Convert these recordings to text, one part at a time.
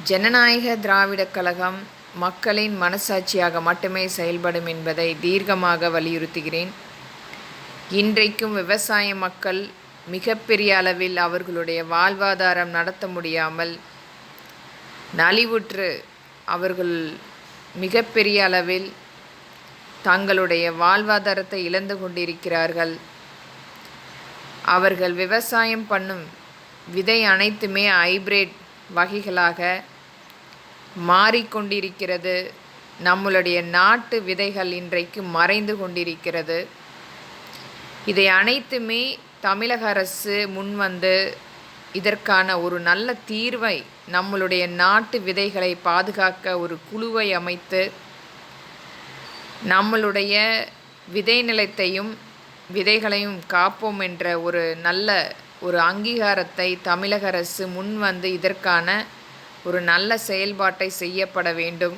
ஜனநாயக திராவிடக் கழகம் மக்களின் மனசாட்சியாக மட்டுமே செயல்படும் என்பதை தீர்க்கமாக வலியுறுத்துகிறேன். இன்றைக்கும் விவசாய மக்கள் மிகப்பெரிய அளவில் அவர்களுடைய வாழ்வாதாரம் நடத்த முடியாமல் நலிவுற்று அவர்கள் மிகப்பெரிய அளவில் தங்களுடைய வாழ்வாதாரத்தை இழந்து கொண்டிருக்கிறார்கள். அவர்கள் விவசாயம் பண்ணும் விதை அனைத்துமே ஹைபிரிட் வகைகளாக மாறிக்கொண்டிருக்கிறது. நம்மளுடைய நாட்டு விதைகள் இன்றைக்கு மறைந்து கொண்டிருக்கிறது. இதை அனைத்துமே தமிழக அரசு முன்வந்து இதற்கான ஒரு நல்ல தீர்வை, நம்மளுடைய நாட்டு விதைகளை பாதுகாக்க ஒரு குழுவை அமைத்து நம்மளுடைய விதை நிலத்தையும் விதைகளையும் காப்போம் என்ற ஒரு நல்ல ஒரு அங்கீகாரத்தை தமிழக அரசு முன்வந்து இதற்கான ஒரு நல்ல செயல்பாட்டை செய்யப்பட வேண்டும்.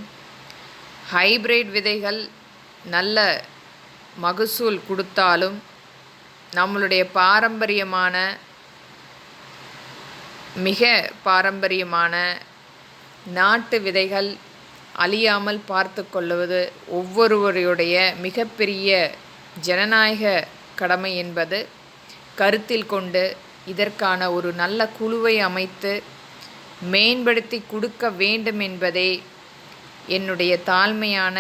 ஹைபிரிட் விதைகள் நல்ல மகசூல் கொடுத்தாலும் நம்மளுடைய பாரம்பரியமான மிக பாரம்பரியமான நாட்டு விதைகள் அழியாமல் பார்த்து கொள்வது ஒவ்வொருவருடைய மிகப்பெரிய ஜனநாயக கடமை என்பது கருத்தில் கொண்டு இதற்கான ஒரு நல்ல குழுவை அமைத்து மேம்படுத்தி கொடுக்க வேண்டும் என்பதே என்னுடைய தாழ்மையான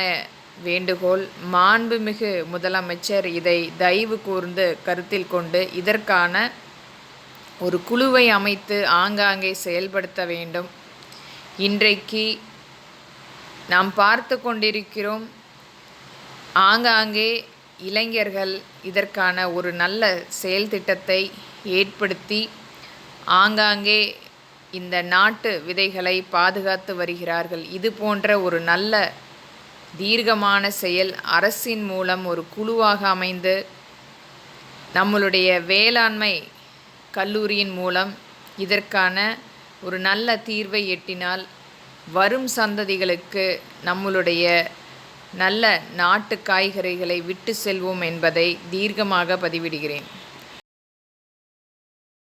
வேண்டுகோள். மாண்புமிகு முதலமைச்சர் இதை தயவு கூர்ந்து கருத்தில் கொண்டு இதற்கான ஒரு குழுவை அமைத்து ஆங்காங்கே செயல்படுத்த வேண்டும். இன்றைக்கு நாம் பார்த்து கொண்டிருக்கிறோம், ஆங்காங்கே இளைஞர்கள் இதற்கான ஒரு நல்ல செயல் திட்டத்தை ஏற்படுத்தி ஆங்காங்கே இந்த நாட்டு விதைகளை பாதுகாத்து வருகிறார்கள். இது போன்ற ஒரு நல்ல தீர்க்கமான செயல் அரசின் மூலம் ஒரு குழுவாக அமைந்து நம்மளுடைய வேளாண்மை கல்லூரியின் மூலம் இதற்கான ஒரு நல்ல தீர்வை எட்டினால் வரும் சந்ததிகளுக்கு நம்மளுடைய நல்ல நாட்டு காய்கறிகளை விட்டு செல்வோம் என்பதை தீர்க்கமாக பதிவிடுகிறேன்.